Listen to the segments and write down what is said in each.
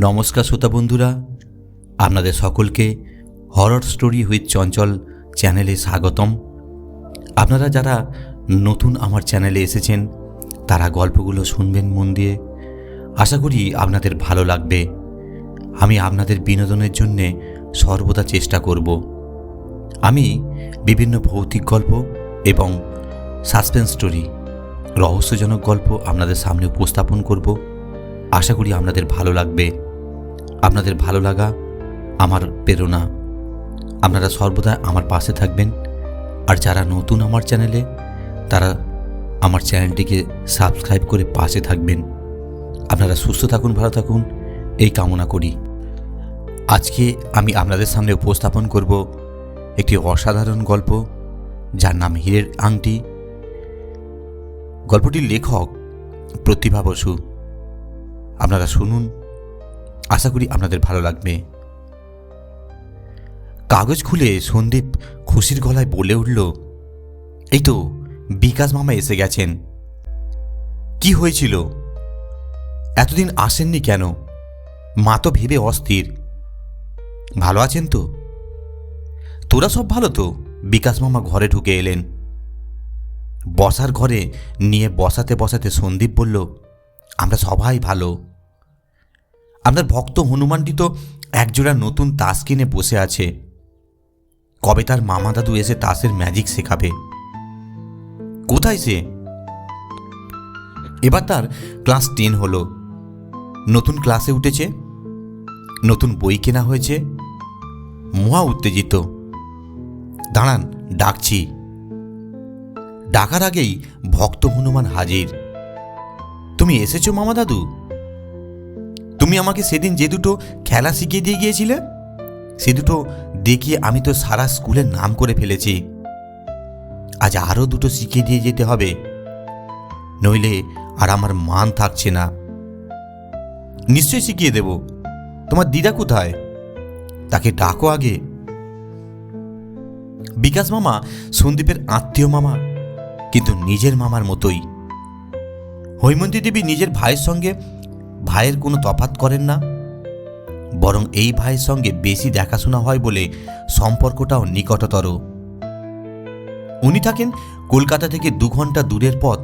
নমস্কার শ্রোতা বন্ধুরা, আপনাদের সকলকে হরর স্টোরি উইথ চঞ্চল চ্যানেলে স্বাগতম। আপনারা যারা নতুন আমার চ্যানেলে এসেছেন তারা গল্পগুলো শুনবেন মন দিয়ে। আশা করি আপনাদের ভালো লাগবে। আমি আপনাদের বিনোদনের জন্যে সর্বদা চেষ্টা করব। আমি বিভিন্ন ভৌতিক গল্প এবং সাসপেন্স স্টোরি, রহস্যজনক গল্প আপনাদের সামনে উপস্থাপন করব। আশা করি আপনাদের ভালো লাগবে। আপনাদের ভালো লাগা আমার প্রেরণা। আপনারা সর্বদা আমার পাশে থাকবেন। আর যারা নতুন আমার চ্যানেলে তারা আমার চ্যানেলটিকে সাবস্ক্রাইব করে পাশে থাকবেন। আপনারা সুস্থ থাকুন, ভালো থাকুন, এই কামনা করি। আজকে আমি আপনাদের সামনে উপস্থাপন করব একটি অসাধারণ গল্প, যার নাম হীরের আংটি। গল্পটির লেখক প্রতিভা বসু। আপনারা শুনুন, আশা করি আপনাদের ভালো লাগবে। কাগজ খুলে সন্দীপ খুশির গলায় বলে উঠল, এই তো বিকাশ মামা এসে গেছেন। কি হয়েছিল? এতদিন আসেননি কেন? মা তো ভেবে অস্থির। ভালো আছেন তো? তোরা সব ভালো তো? বিকাশ মামা ঘরে ঢুকে এলেন। বসার ঘরে নিয়ে বসাতে বসাতে সন্দীপ বলল, আমরা সবাই ভালো। আপনার ভক্ত হনুমানটি তো একজোড়া নতুন তাস কিনে বসে আছে। কবে তার মামা দাদু এসে তাসের ম্যাজিক শেখাবে। কোথায় সে? এবার তার ক্লাস 10 হলো। নতুন ক্লাসে উঠেছে, নতুন বই কেনা হয়েছে। মহা উত্তেজিত। দাঁড়ান, ডাকছি। ডাকার আগেই ভক্ত হনুমান হাজির। তুমি এসেছো মামা দাদু? তুমি আমাকে সেদিন যে দুটো খেলা শিখিয়ে দিয়ে গিয়েছিলে, সে দুটো দেখিয়ে আমি তো সারা স্কুলের নাম করে ফেলেছি। আজ আরও দুটো শিখিয়ে দিয়ে যেতে হবে, নইলে আর আমার মান থাকছে না। নিশ্চয়ই শিখিয়ে দেব। তোমার দিদা কোথায়? তাকে ডাকো আগে। বিকাশ মামা সন্দীপের আত্মীয় মামা, কিন্তু নিজের মামার মতোই। হৈমন্তী দেবী নিজের ভাইয়ের সঙ্গে ভাইয়ের কোনো তফাৎ করেন না, বরং এই ভাইয়ের সঙ্গে বেশি দেখাশোনা হয় বলে সম্পর্কটাও নিকটতর। উনি থাকেন কলকাতা থেকে 2 ঘন্টা দূরের পথ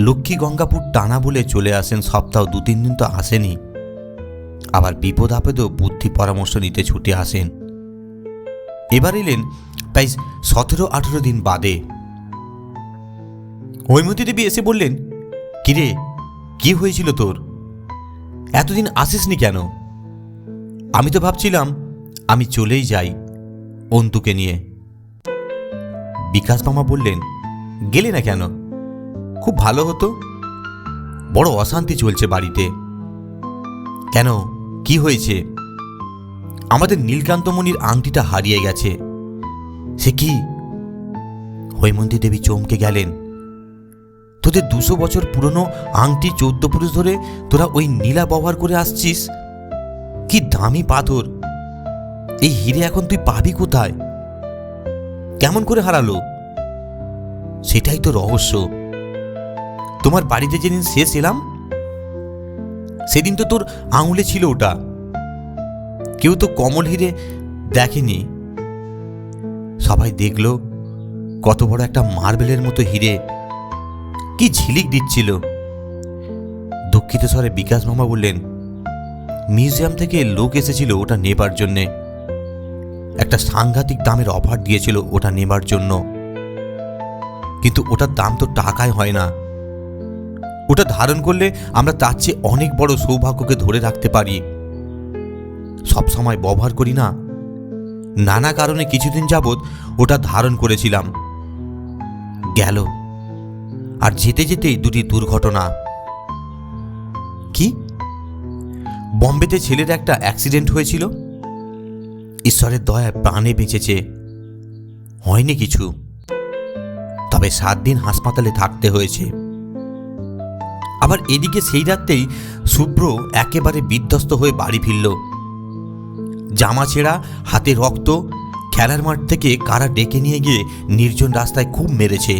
লক্ষ্মী গঙ্গাপুর টানা বলে চলে আসেন। সপ্তাহ 2-3 দিন তো আসেনি। আবার বিপদ আপদেও বুদ্ধি পরামর্শ নিতে ছুটে আসেন। এবার এলেন প্রায় 17-18 দিন বাদে। হৈমন্তী দেবী এসে বললেন, কিরে, কি হয়েছিল তোর? এতদিন আসিসনি কেন? আমি তো ভাবছিলাম আমি চলেই যাই অন্তুকে নিয়ে। বিকাশ মামা বললেন, গেলে না কেন? খুব ভালো হতো। বড় অশান্তি চলছে বাড়িতে। কেন, কি হয়েছে? আমাদের নীলকান্তমণির আংটিটা হারিয়ে গেছে। সে কি? হৈমন্তী দেবী চমকে গেলেন। তোদের 200 বছর পুরনো আংটি 14 পুরুষ ধরে তোরা ওই নীলা ব্যবহার করে আসছিস। কি দামি পাথর! এই হিরে এখন তুই পাবি কোথায়? কেমন করে হারালো? সেটাই তো রহস্য। তোমার বাড়িতে যেদিন শেষ এলাম সেদিন তো তোর আঙুলে ছিল ওটা। কেউ তো কমল হিরে দেখেনি। সবাই দেখল কত বড় একটা মার্বেলের মতো হিরে, কি ঝিলিক দিচ্ছিল। দুঃখিত স্বরে বিকাশ মামা বললেন, মিউজিয়াম থেকে লোক এসেছিল ওটা নেবার জন্যে। একটা সাংঘাতিক দামের অফার দিয়েছিল ওটা নেবার জন্য, কিন্তু ওটার দাম তো টাকায় হয় না। ওটা ধারণ করলে আমরা তার চেয়ে অনেক বড় সৌভাগ্যকে ধরে রাখতে পারি। সব সময় ব্যবহার করি না, নানা কারণে কিছুদিন যাবৎ ওটা ধারণ করেছিলাম। গেল, আর যেতে যেতেই 2টি দুর্ঘটনা। কি? বম্বেতে ছেলের একটা অ্যাক্সিডেন্ট হয়েছিল। ঈশ্বরের দয়ায় প্রাণে বেঁচেছে, হয়নি কিছু। তবে 7 দিন হাসপাতালে থাকতে হয়েছে। আবার এদিকে সেই রাতেই শুভ্র একেবারে বিধ্বস্ত হয়ে বাড়ি ফিরল। জামা ছেঁড়া, হাতে রক্ত। খেলার মাঠ থেকে কারা ডেকে নিয়ে গিয়ে নির্জন রাস্তায় খুব মেরেছে।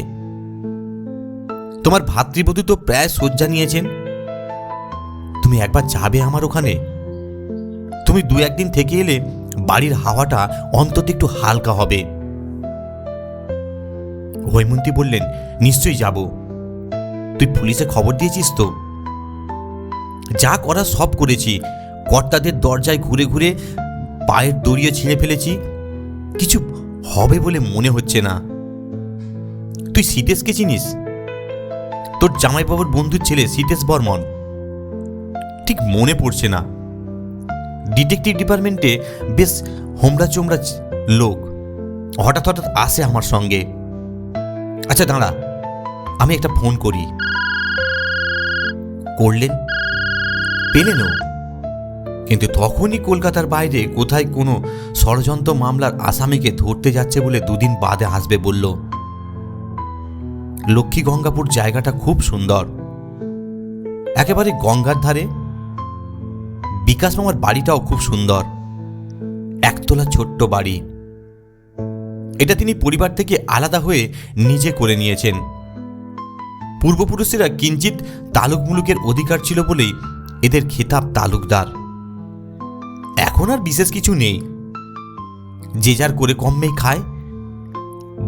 তোমার ভাতৃবধূ তো প্রায় শয্যা নিয়েছেন। তুমি একবার যাবে আমার ওখানে? তুমি 2-1 দিন থেকে এলে বাড়ির হাওয়াটা অন্তত একটু হালকা হবে। হৈমন্তী বললেন, নিশ্চয়ই যাব। তুই পুলিশে খবর দিয়েছিস তো? যা করা সব করেছি। কর্তাদের দরজায় ঘুরে ঘুরে পায়ের দড়িয়ে ছিঁড়ে ফেলেছি, কিছু হবে বলে মনে হচ্ছে না। তুই সীতেশকে চিনিস? তোর জামাইবাবুর বন্ধুর ছেলে সীতেশ বর্মন। ঠিক মনে পড়ছে না। ডিটেকটিভ ডিপার্টমেন্টে বেশ হোমরা চোমরা লোক, হঠাৎ হঠাৎ আসে আমার সঙ্গে। আচ্ছা দাঁড়া, আমি একটা ফোন করি। করলেন, পেলেনও, কিন্তু তখনই কলকাতার বাইরে কোথায় কোনো ষড়যন্ত্র মামলার আসামিকে ধরতে যাচ্ছে বলে 2 দিন বাদে আসবে বলল। লক্ষ্মী গঙ্গাপুর জায়গাটা খুব সুন্দর, একেবারে গঙ্গার ধারে। বিকাশ মামার বাড়িটাও খুব সুন্দর, একতলা ছোট্ট বাড়ি। এটা তিনি পরিবার থেকে আলাদা হয়ে নিজে করে নিয়েছেন। পূর্বপুরুষেরা কিঞ্চিত তালুক মুলুকের অধিকার ছিল বলেই এদের খেতাব তালুকদার। এখন আর বিশেষ কিছু নেই, যে যার করে কমমেই খায়।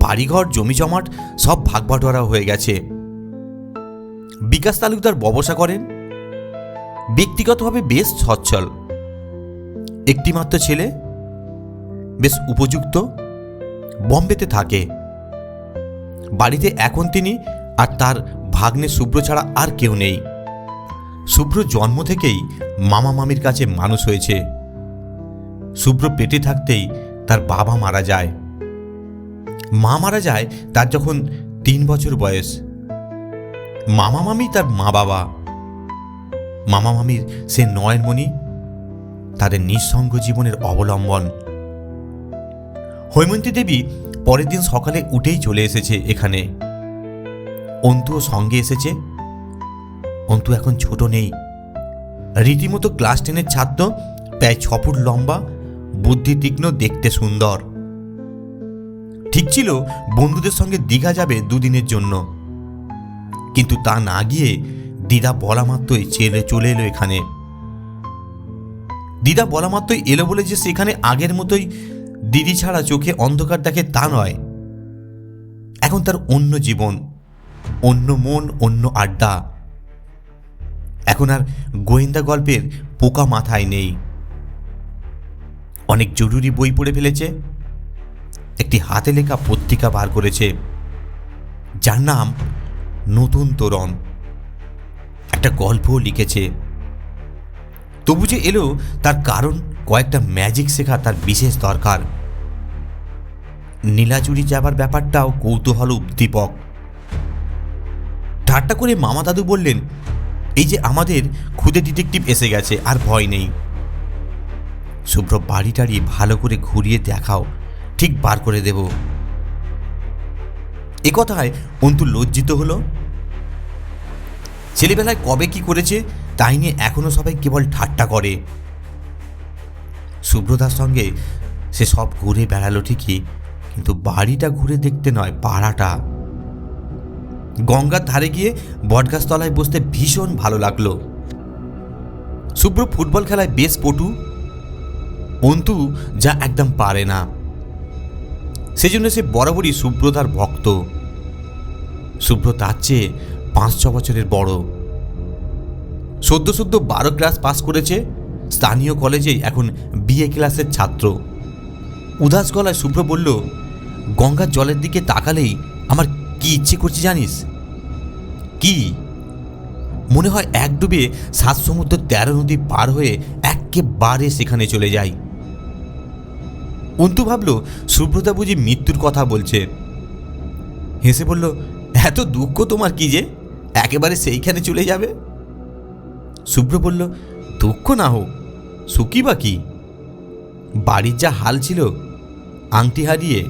বাড়িঘর জমি জমাট সব ভাগবাটোয়ারা হয়ে গেছে। বিকাশ তালুকদার ব্যবসা করেন, ব্যক্তিগতভাবে বেশ সচ্ছল। একটিমাত্র ছেলে, বেশ উপযুক্ত, বম্বেতে থাকে। বাড়িতে এখন তিনি আর তার ভাগ্নে শুভ্র ছাড়া আর কেউ নেই। শুভ্র জন্ম থেকেই মামা মামির কাছে মানুষ হয়েছে। শুভ্র পেটে থাকতেই তার বাবা মারা যায়। মা মারা যায় তার যখন 3 বছর বয়স। মামা মামি তার মা বাবা। মামা মামির সে নয়নমণি, তাদের নিঃসঙ্গ জীবনের অবলম্বন। হৈমন্তী দেবী পরের দিন সকালে উঠেই চলে এসেছে এখানে। অন্তুও সঙ্গে এসেছে। অন্তু এখন ছোট নেই, রীতিমতো ক্লাস 10-এর ছাত্র, প্রায় 6 ফুট লম্বা, বুদ্ধি তীক্ষ্ণ, দেখতে সুন্দর। ঠিক ছিল বন্ধুদের সঙ্গে দীঘা যাবে 2 দিনের জন্য, কিন্তু তা না গিয়ে দিদা বলা মাত্রই চলে এলো এখানে। দিদা বলা মাত্রই এলো বলে যে সেখানে আগের মতোই দিদি ছাড়া চোখে অন্ধকার দেখে তা নয়। এখন তার অন্য জীবন, অন্য মন, অন্য আড্ডা। এখন আর গোয়েন্দা গল্পের পোকা মাথায় নেই। অনেক জরুরি বই পড়ে ফেলেছে। একটি হাতে লেখা পত্রিকা বার করেছে, যার নাম নতুন তোরণ। একটা গল্পও লিখেছে। তবু যে এলো তার কারণ, কয়েকটা ম্যাজিক শেখা তার বিশেষ দরকার। নীলাচুরি যাবার ব্যাপারটাও কৌতূহল উদ্দীপক। ঠাট্টা করে মামা দাদু বললেন, এই যে আমাদের খুদে ডিটেকটিভ এসে গেছে, আর ভয় নেই। শুভ্র বাড়িটারি ভালো করে ঘুরিয়ে দেখাও, ঠিক বার করে দেব। এ কথায় অন্তু লজ্জিত হলো। ছেলেবেলায় কবে কি করেছে তাই নিয়ে এখনো সবাই কেবল ঠাট্টা করে। শুভ্রতার সঙ্গে সে সব ঘুরে বেড়ালো ঠিকই, কিন্তু বাড়িটা ঘুরে দেখতে নয়, পাড়াটা। গঙ্গার ধারে গিয়ে বটগাছতলায় বসতে ভীষণ ভালো লাগলো। শুভ্র ফুটবল খেলায় বেশ পটু, অন্তু যা একদম পারে না। সেজন্য সে বরাবরই শুভ্রতার ভক্ত। শুভ্র তার চেয়ে 5-6 বছরের বড়। সদ্য 12 ক্লাস পাস করেছে, স্থানীয় কলেজেই এখন বিএ ক্লাসের ছাত্র। উদাস গলায় শুভ্র বলল, গঙ্গার জলের দিকে তাকালেই আমার কি ইচ্ছে করছে জানিস? কি? মনে হয় এক ডুবে 7 সমুদ্র 13 নদী পার হয়ে একেবারে সেখানে চলে যাই। অন্তু ভাবল শুভ্রতা বুঝি মৃত্যুর কথা বলছে। হেসে বলল, এত দুঃখ তোমার কি যে একেবারে সেইখানে চলে যাবে? শুভ্র বলল, দুঃখ না হোক, সুখী বা কি? বাড়ির যা হাল ছিল, আংটি হারিয়ে,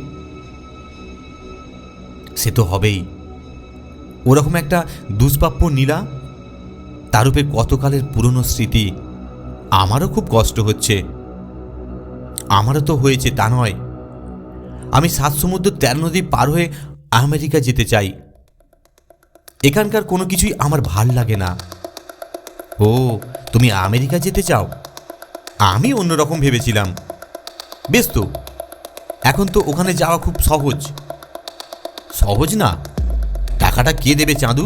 সে তো হবেই। ওরকম একটা দুষ্প্রাপ্য নীলা, তার উপরে কতকালের পুরনো স্মৃতি। আমারও খুব কষ্ট হচ্ছে। আমারও তো হয়েছে তা নয়। আমি 7 সমুদ্র 13 নদী পার হয়ে আমেরিকা যেতে চাই। এখানকার কোনো কিছুই আমার ভাল লাগে না। ও, তুমি আমেরিকা যেতে চাও? আমি অন্যরকম ভেবেছিলাম। বেশ তো, এখন তো ওখানে যাওয়া খুব সহজ। সহজ না? টাকাটা কে দেবে চাঁদু?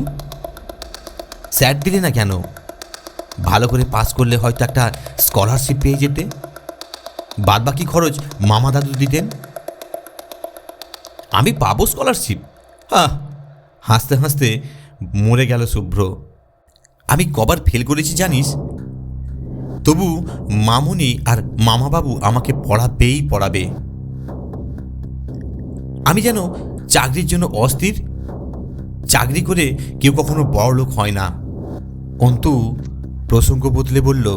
স্যার দিলে না কেন? ভালো করে পাস করলে হয়তো একটা স্কলারশিপ পেয়ে যেতে। বাদবাকি খরচ মামা দাদু দিতেন। আমি পাবো স্কলারশিপ? হাসতে হাসতে মরে গেল শুভ্র। আমি কবার ফেল করেছি জানিস? তবু মামুনি আর মামাবাবু আমাকে পড়াবে। আমি যেন চাকরির জন্য অস্থির। চাকরি করে কেউ কখনো বড়লোক হয় না। অন্তু প্রসঙ্গ বদলে বলল,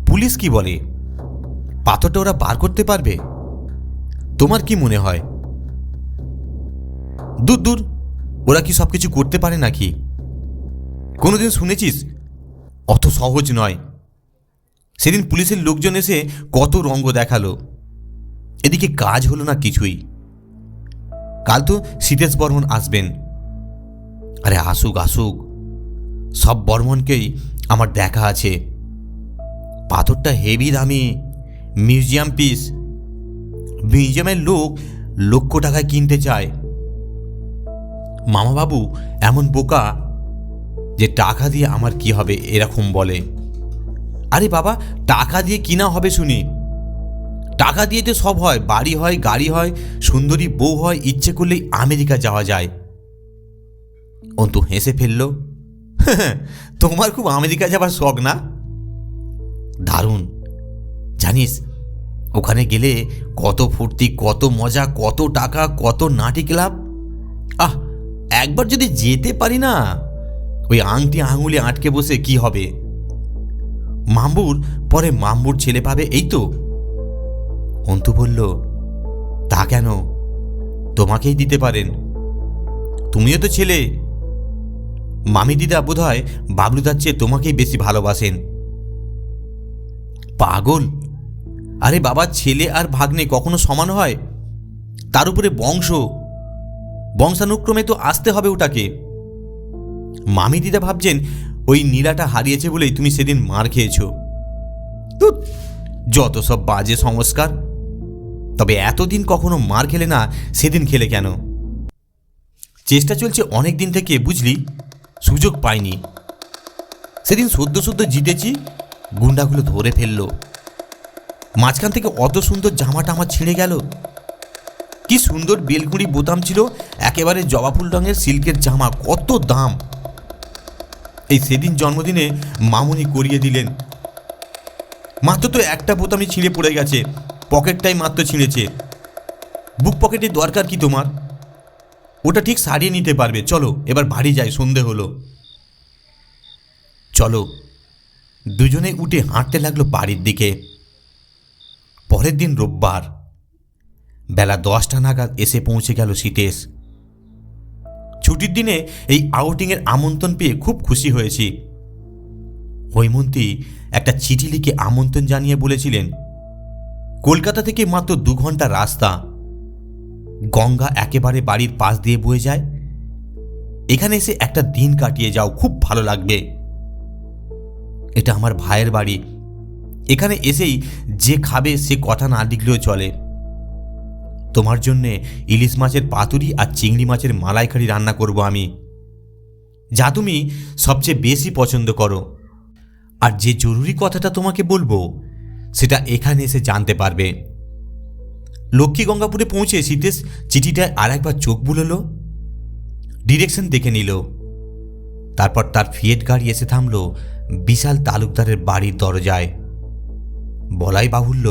পুলিশ কি বলে? পাথরটা ওরা বার করতে পারবে? তোমার কি মনে হয়? দূর দূর, ওরা কি সব কিছু করতে পারে নাকি? কোনোদিন শুনেছিস? অত সহজ নয়। সেদিন পুলিশের লোকজন এসে কত রঙ্গ দেখালো, এদিকে কাজ হলো না কিছুই। কাল তো সীতেশ বর্মন আসবেন। আরে আসুক আসুক, সব বর্মনকেই আমার দেখা আছে। পাথরটা হেভি দামি, মিউজিয়াম পিস। মিউজিয়ামের লোক লক্ষ টাকায় কিনতে চায়। মামাবাবু এমন বোকা যে টাকা দিয়ে আমার কি হবে এরকম বলে। আরে বাবা, টাকা দিয়ে কিনা হবে শুনি? টাকা দিয়ে তো সব হয়, বাড়ি হয়, গাড়ি হয়, সুন্দরী বউ হয়, ইচ্ছে করলেই আমেরিকা যাওয়া যায়। অন্তু হেসে ফেলল। তোমার খুব আমেরিকা যাবার শখ না? দারুণ। জানিস ওখানে গেলে কত ফুর্তি, কত মজা, কত টাকা, কত নাটি ক্লাব। একবার যদি যেতে পারি না, ওই আংটি আঙুলে আটকে বসে কি হবে? মাম্বুর পরে মাম্বুর ছেলে পাবে, এই তো। অন্তু বলল, তা কেন? তোমাকেই দিতে পারেন, তুমিও তো ছেলে। মামি দিদা বোধহয় বাবলুদার চেয়ে তোমাকেই বেশি ভালোবাসেন। পাগল! আরে বাবা, ছেলে আর ভাগ্নে কখনো সমান হয়? তার উপরে বংশানুক্রমে তো আসতে হবে ওটাকে। মামি দিদা ভাবছেন ওই নীলাটা হারিয়েছে বলেই তুমি সেদিন মার খেয়েছ। তো যত সব বাজে সংস্কার। তবে এতদিন কখনো মার খেলে না, সেদিন খেলে কেন? চেষ্টা চলছে অনেক দিন থেকে, বুঝলি, সুযোগ পাইনি। সেদিন সদ্য জিতেছি, গুন্ডাগুলো ধরে ফেললো। মাঝখান থেকে অত সুন্দর জামাটা আমার ছিঁড়ে গেল। কি সুন্দর বেলকুড়ি বোতাম ছিল, একেবারে জবা ফুল রঙের সিল্কের জামা, কত দাম। এই সেদিন জন্মদিনে মামুনি করিয়ে দিলেন। মাত্র তো একটা বোতামই ছিঁড়ে পড়ে গেছে, পকেটটাই মাত্র ছিঁড়েছে। বুক পকেটের দরকার কি তোমার? ওটা ঠিক সারিয়ে নিতে পারবে। চলো এবার বাড়ি যাই, সন্ধে হলো। চলো। দুজনে উঠে হাঁটতে লাগলো বাড়ির দিকে। পরের দিন রোববার বেলা 10টা নাগাদ এসে পৌঁছে গেল সীতেশ। ছুটির দিনে এই আউটিংয়ের আমন্ত্রণ পেয়ে খুব খুশি হয়েছি। হৈমন্তী একটা চিঠি লিখে আমন্ত্রণ জানিয়ে বলেছিলেন, কলকাতা থেকে মাত্র 2 ঘন্টা রাস্তা, গঙ্গা একেবারে বাড়ির পাশ দিয়ে বয়ে যায়। এখানে এসে একটা দিন কাটিয়ে যাও, খুব ভালো লাগবে। এটা আমার ভাইয়ের বাড়ি। এখানে এসেই যে খাবে সে কথা না লিখলেও চলে। তোমার জন্যে ইলিশ মাছের পাতুরি আর চিংড়ি মাছের মালাইকারি রান্না করব আমি, যা তুমি সবচেয়ে বেশি পছন্দ করো। আর যে জরুরি কথাটা তোমাকে বলবো সেটা এখানে এসে জানতে পারবে। লক্ষ্মী গঙ্গাপুরে পৌঁছে সীতেশ চিঠিটায় আর একবার চোখ বুলালো, ডিরেকশন দেখে নিল। তারপর তার ফিয়েট গাড়ি এসে থামল বিশাল তালুকদারের বাড়ির দরজায়। বলাই বাহুল্য,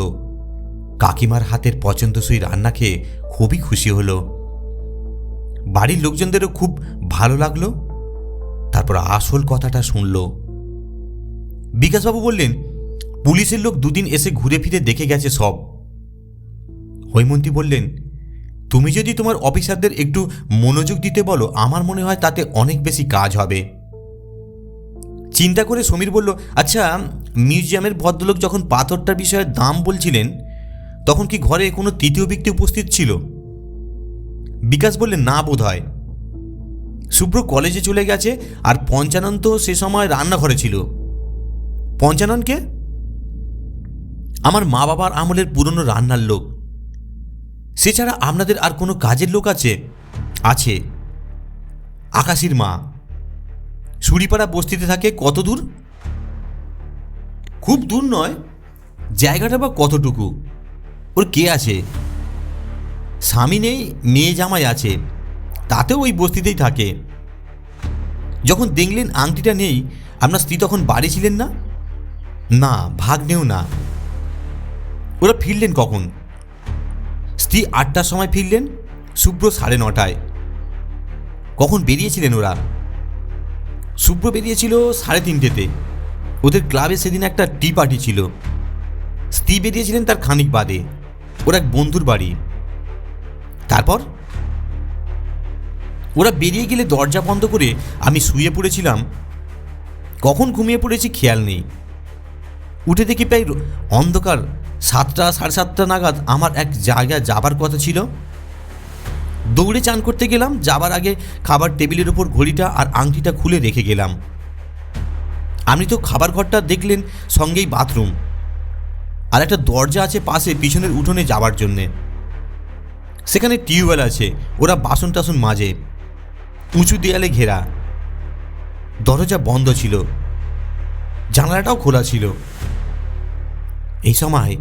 কাকিমার হাতের পছন্দসই রান্না খেয়ে খুবই খুশি হলো। বাড়ির লোকজনদেরও খুব ভালো লাগলো। তারপর আসল কথাটা শুনল। বিকাশবাবু বললেন, পুলিশের লোক 2 দিন এসে ঘুরে ফিরে দেখে গেছে সব। হৈমন্তী বললেন, তুমি যদি তোমার অফিসারদের একটু মনোযোগ দিতে বলো, আমার মনে হয় তাতে অনেক বেশি কাজ হবে। চিন্তা করে সমীর বলল, আচ্ছা, মিউজিয়ামের ভদ্রলোক যখন পাথরটার বিষয়ে দাম বলছিলেন, তখন কি ঘরে কোনো তৃতীয় ব্যক্তি উপস্থিত ছিল? বিকাশ বললেন, না বোধ হয়। শুভ্র কলেজে চলে গেছে, আর পঞ্চানন তো সে সময় রান্নাঘরে ছিল। পঞ্চাননকে? আমার মা বাবার আমলের পুরনো রান্নার লোক। সে ছাড়া আপনাদের আর কোনো কাজের লোক আছে? আছে, আকাশীর মা। সুরিপাড়া বস্তিতে থাকে। কত দূর? খুব দূর নয়। জায়গাটা বা কতটুকু? ওর কে আছে? স্বামী নেই, মেয়ে জামাই আছে, তাতেও ওই বস্তিতেই থাকে। যখন দেখলেন আংটিটা নেই, আপনার স্ত্রী তখন বাড়ি ছিলেন না? না, ভাগ্নেও না। ওরা ফিরলেন কখন? স্ত্রী 8টার সময় ফিরলেন, শুভ্র 9:30। কখন বেরিয়েছিলেন ওরা? শুভ্র বেরিয়েছিল 3:30-তে। ওদের ক্লাবে সেদিন একটা টি পার্টি ছিল। স্ত্রী বেরিয়েছিলেন তার খানিক বাদে, ওর এক বন্ধুর বাড়ি। তারপর ওরা বেরিয়ে গেলে দরজা বন্ধ করে আমি শুয়ে পড়েছিলাম। কখন ঘুমিয়ে পড়েছি খেয়াল নেই। উঠে দেখি প্রায় অন্ধকার। 7টা 7:30 নাগাদ আমার এক জায়গায় যাবার কথা ছিল। দৌড়ে চান করতে গেলাম। যাবার আগে খাবার টেবিলের ওপর ঘড়িটা আর আংটিটা খুলে রেখে গেলাম। আপনি তো খাবার ঘরটা দেখলেন, সঙ্গেই বাথরুম আর একটা দরজা আছে পাশে পিছনের উঠোনে যাবার জন্যে। সেখানে টিউবওয়েল আছে, ওরা বাসন টাসন মাজে। উঁচু দেয়ালে ঘেরা। দরজা বন্ধ ছিল, জানালাটাও খোলা ছিল। এই সময়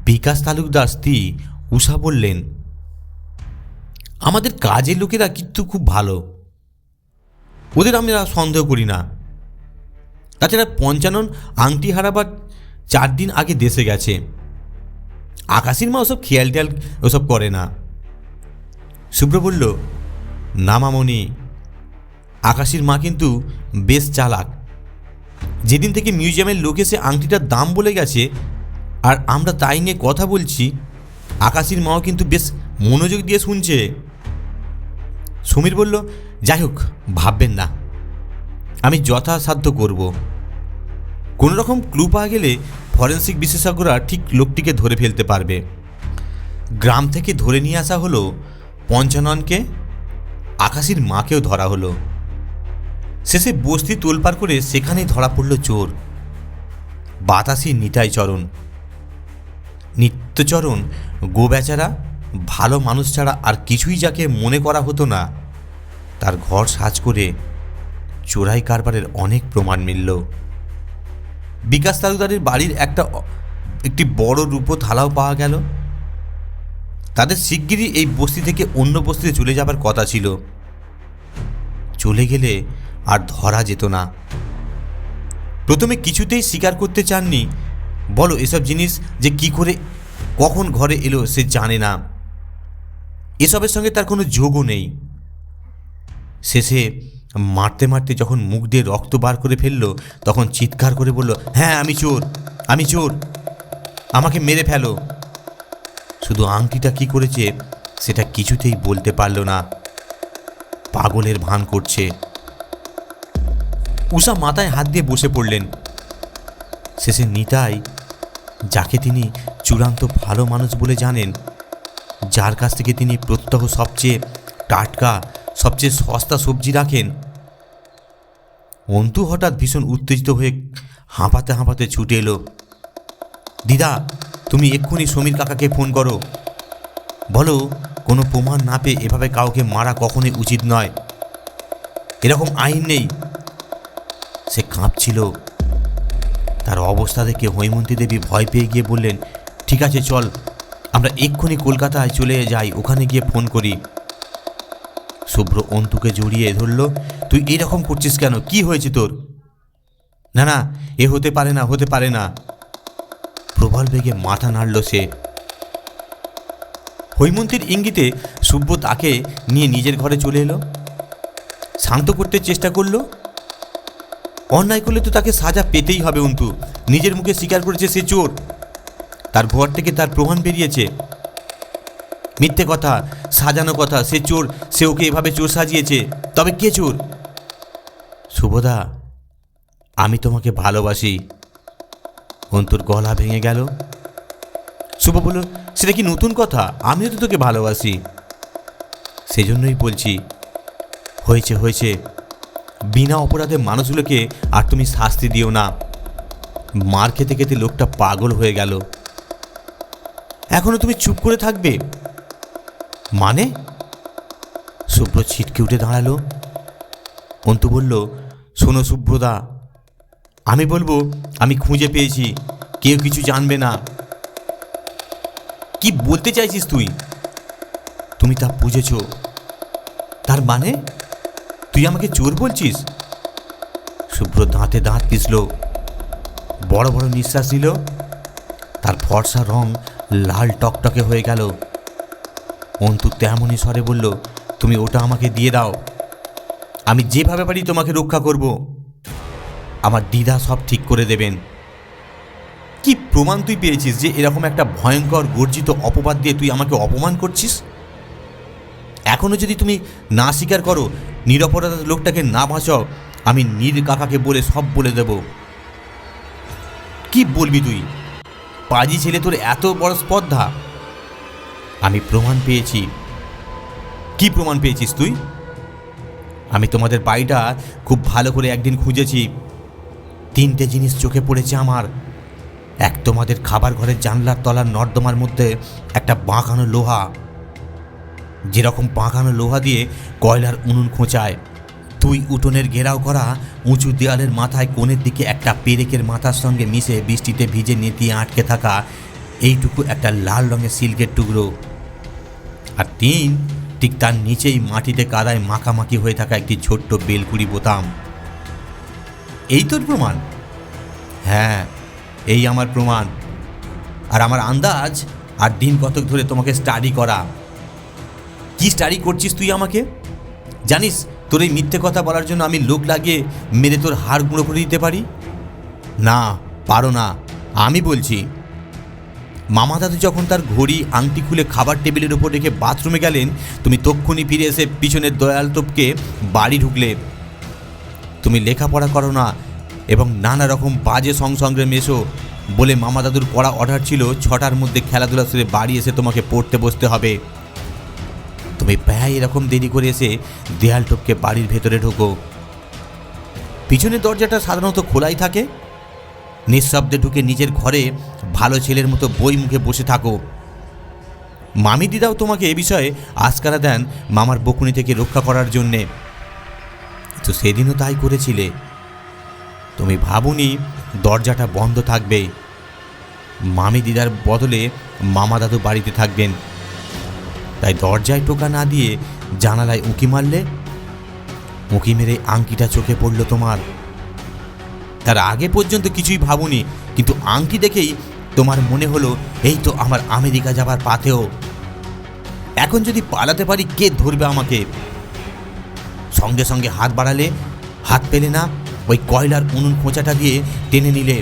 বিকাশ তালুকদার স্ত্রী উষা বললেন, আমাদের কাজের লোকেরা কিন্তু খুব ভালো, ওদের আমরা সন্দেহ করি না। তাছাড়া পঞ্চানন আংটি হারাবার 4 দিন আগে দেশে গেছে। আকাশীর মা ওসব খেয়াল টেয়াল ওসব করে না। শুভ্র বলল, না মামনি, আকাশীর মা কিন্তু বেশ চালাক। যেদিন থেকে মিউজিয়ামের লোক এসে আংটিটার দাম বলে গেছে আর আমরা তাই নিয়ে কথা বলছি, আকাশীর মাও কিন্তু বেশ মনোযোগ দিয়ে শুনছে। সমীর বলল, যাই হোক, ভাববেন না, আমি যথাসাধ্য করব। কোনো রকম ক্লু পাওয়া গেলে ফরেন্সিক বিশেষজ্ঞরা ঠিক লোকটিকে ধরে ফেলতে পারবে। গ্রাম থেকে ধরে নিয়ে আসা হলো পঞ্চাননকে, আকাশীর মাকেও ধরা হলো। শেষে বস্তি তোলপাড় করে সেখানেই ধরা পড়ল চোর, বাতাসি নিতাইচরণ। নিত্যচরণ গোবেচারা ভালো মানুষ ছাড়া আর কিছুই যাকে মনে করা হতো না, তার ঘর সাজ করে চোরাই কারবারের অনেক প্রমাণ মিলল। বিকাশ তালুকদারের বাড়ির একটি বড় রূপো থালাও পাওয়া গেল। তাদের শিগগিরই এই বস্তি থেকে অন্য বস্তিতে চলে যাবার কথা ছিল। চলে গেলে আর ধরা যেত না। প্রথমে কিছুতেই স্বীকার করতে চাননি। বলো, এসব জিনিস যে কি করে কখন ঘরে এলো সে জানে না, এসবের সঙ্গে তার কোনো যোগও নেই। শেষে মারতে মারতে যখন মুখ দিয়ে রক্ত বার করে ফেললো, তখন চিৎকার করে বলল, হ্যাঁ আমি চোর, আমি চোর, আমাকে মেরে ফেলো। শুধু আংটিটা কি করেছে সেটা কিছুতেই বলতে পারল না, পাগলের ভান করছে। উষা মাথায় হাত দিয়ে বসে পড়লেন। শেষে নিতাই, যাকে তিনি চূড়ান্ত ভালো মানুষ বলে জানেন, যার কাছ থেকে তিনি প্রত্যহ সবচেয়ে টাটকা সবচেয়ে সস্তা সবজি রাখেন, অন্তু হঠাৎ ভীষণ উত্তেজিত হয়ে হাঁপাতে হাঁপাতে ছুটে এলো। দিদা, তুমি এক্ষুনি সমীর কাকাকে ফোন করো, বলো কোনো প্রমাণ না পেয়ে এভাবে কাউকে মারা কখনোই উচিত নয়, এরকম আইন নেই। সে কাঁপছিল। তার অবস্থা দেখে হৈমন্তী দেবী ভয় পেয়ে গিয়ে বললেন, ঠিক আছে চল, আমরা এক্ষুনি কলকাতায় চলে যাই, ওখানে গিয়ে ফোন করি। শুভ্র অন্তুকে জড়িয়ে ধরল, তুই এরকম করছিস কেন, কি হয়েছে তোর? না না, এ হতে পারে না, হতে পারে না। প্রবল বেগে মাথা নাড়ল সে। হৈমন্তীর ইঙ্গিতে শুভ্র তাকে নিয়ে নিজের ঘরে চলে এলো। শান্ত করতে চেষ্টা করলো। অন্যায় করলে তো তাকে সাজা পেতেই হবে। অন্তু নিজের মুখে স্বীকার করেছে সে চোর। তার ঘর থেকে তার প্রমাণ বেরিয়েছে। মিথ্যে কথা, সাজানো কথা, সে চোর, সে ওকে এভাবে চোর সাজিয়েছে। তবে কে চোর? শুভদা, আমি তোমাকে ভালোবাসি। অন্তুর গলা ভেঙে গেল। শুভ বলল, সেটা কি নতুন কথা? আমিও তো তোকে ভালোবাসি। সেজন্যই বলছি, হয়েছে হয়েছে, বিনা অপরাধে মানুষগুলোকে আর তুমি শাস্তি দিও না। মার খেতে খেতে লোকটা পাগল হয়ে গেল। এখনো তুমি চুপ করে থাকবে? মানে? শুভ্র ছিটকে উঠে দাঁড়ালো। অন্তু বলল, শোনো শুভ্রদা, আমি বলবো আমি খুঁজে পেয়েছি, কেউ কিছু জানবে না। কি বলতে চাইছিস তুই? তুমি তা বুঝেছ? তার মানে তুই আমাকে চোর বলছিস? শুভ্র দাঁতে দাঁত পিষল, বড় বড় নিঃশ্বাস নিল। তার ফর্সা রং লাল টকটকে হয়ে গেল। অন্তু তেমনই স্বরে বলল, তুমি ওটা আমাকে দিয়ে দাও, আমি যেভাবে পারি তোমাকে রক্ষা করব। আমার দিদা সব ঠিক করে দেবেন। কি প্রমাণ তুই পেয়েছিস যে এরকম একটা ভয়ঙ্কর গর্জিত অপবাদ দিয়ে তুই আমাকে অপমান করছিস? এখনো যদি তুমি না স্বীকার করো, নিরপরাধ লোকটাকে না বাঁচাও, আমি নীর কাকাকে বলে সব বলে দেব। কি বলবি তুই? পাজি ছেলে, তোর এত বড় স্পর্ধা? আমি প্রমাণ পেয়েছি। কি প্রমাণ পেয়েছিস তুই? আমি তোমাদের বাড়িটা খুব ভালো করে একদিন খুঁজেছি। 3টে জিনিস চোখে পড়েছে আমার। এক, তোমাদের খাবার ঘরের জানলার তলার নর্দমার মধ্যে একটা বাঁকানো লোহা, যেরকম বাঁকানো লোহা দিয়ে কয়লার উনুন খোঁচায়। 2, উঠোনের ঘেরাও করা উঁচু দেয়ালের মাথায় কোণের দিকে একটা পেরেকের মাথার সঙ্গে মিশে বৃষ্টিতে ভিজে নেতিয়ে আটকে থাকা এইটুকু একটা লাল রঙের সিল্কের টুকরো। আর 3, ঠিক তার নিচেই মাটিতে কাদায় মাখামাখি হয়ে থাকা একটি ছোট্ট বেলকুড়ি বোতাম। এই তোর প্রমাণ? হ্যাঁ, এই আমার প্রমাণ। আর আমার আন্দাজ আর দিন কতক ধরে তোমাকে স্টাডি করা। কি স্টাডি করছিস তুই আমাকে? জানিস তোর এই মিথ্যে কথা বলার জন্য আমি লোক লাগিয়ে মেরে তোর হাড় গুঁড়ো করে দিতে পারি। না, পারো না। আমি বলছি, মামা দাদু যখন তার ঘড়ি আংটি খুলে খাবার টেবিলের উপর রেখে বাথরুমে গেলেন, তুমি তক্ষুনি ফিরে এসে পিছনের দয়াল টোপকে বাড়ি ঢুকলে। তুমি লেখাপড়া করো না এবং নানা রকম বাজে সঙ্গে মেশো বলে মামা দাদুর পড়া অর্ডার ছিল 6টার মধ্যে খেলাধুলা সেরে বাড়ি এসে তোমাকে পড়তে বসতে হবে। তুমি প্রায় এরকম দেরি করে এসে দেয়াল টোপকে বাড়ির ভেতরে ঢোকো। পিছনের দরজাটা সাধারণত খোলাই থাকে। নিঃশব্দে ঢুকে নিজের ঘরে ভালো ছেলের মতো বই মুখে বসে থাকো। মামি দিদাও তোমাকে এ বিষয়ে আশকারা দেন মামার বকুনি থেকে রক্ষা করার জন্যে। তো সেদিনও তাই করেছিলে। তুমি ভাবুনি দরজাটা বন্ধ থাকবে, মামি দিদার বদলে মামা দাদু বাড়িতে থাকবেন। তাই দরজায় টোকা না দিয়ে জানালায় উঁকি মারলে। উঁকি মেরে আংটিটা চোখে পড়ল তোমার। তার আগে পর্যন্ত কিছুই ভাবুনি, কিন্তু আংটি দেখেই তোমার মনে হলো এই তো আমার আমেরিকা যাবার পাথেও। এখন যদি পালাতে পারি, কে ধরবে আমাকে? সঙ্গে সঙ্গে হাত বাড়ালে, হাত পেলে না, ওই কয়লার উনুন খোঁচাটা দিয়ে টেনে নিলে।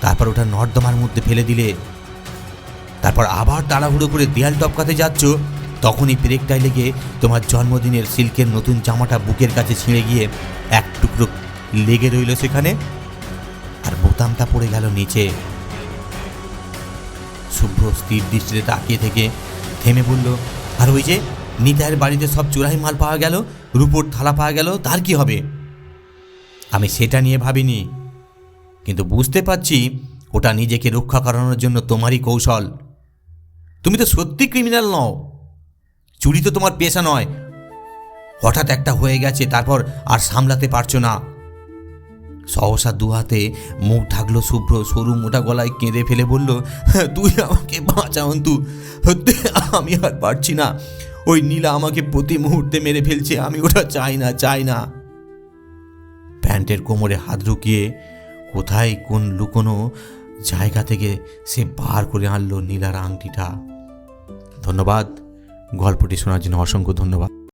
তারপর ওটা নর্দমার মধ্যে ফেলে দিলে। তারপর আবার তাড়াহুড়ো করে দেয়াল টপকাতে যাচ্ছ, তখনই ব্রেকটায় লেগে তোমার জন্মদিনের সিল্কের নতুন জামাটা বুকের কাছে ছিঁড়ে গিয়ে এক টুকরো লেগে রইল সেখানে, আর বোতামটা পড়ে গেল নিচে। শুভ্র স্থির দৃষ্টিতে তাকিয়ে থেকে থেমে বলল, আর ওই যে নিতাইয়ের বাড়িতে সব চোরাই মাল পাওয়া গেল, রূপোর থালা পাওয়া গেল, তার কি হবে? আমি সেটা নিয়ে ভাবিনি, কিন্তু বুঝতে পারছি ওটা নিজেকে রক্ষা করানোর জন্য তোমারই কৌশল। তুমি তো সত্যি ক্রিমিনাল নও। চুরি তো তোমার পেশা নয়। হঠাৎ একটা হয়ে গেছে, তারপর আর সামলাতে পারছো না। সহসা দুহাতে মুখ ঢাকলো শুভ্র, সরু মোটা গলায় কেঁদে ফেলে বলল, তুই আমাকে বাঁচা অন্তু, আমি আর পারছি না। ওই নীলা আমাকে প্রতি মুহূর্তে মেরে ফেলছে, আমি ওটা চাই না। প্যান্টের কোমরে হাত ঢুকিয়ে কোথায় কোন লুকোনো জায়গা থেকে সে বার করে আনলো নীলার আংটিটা। ধন্যবাদ, গল্পটি শোনার জন্য অসংখ্য ধন্যবাদ।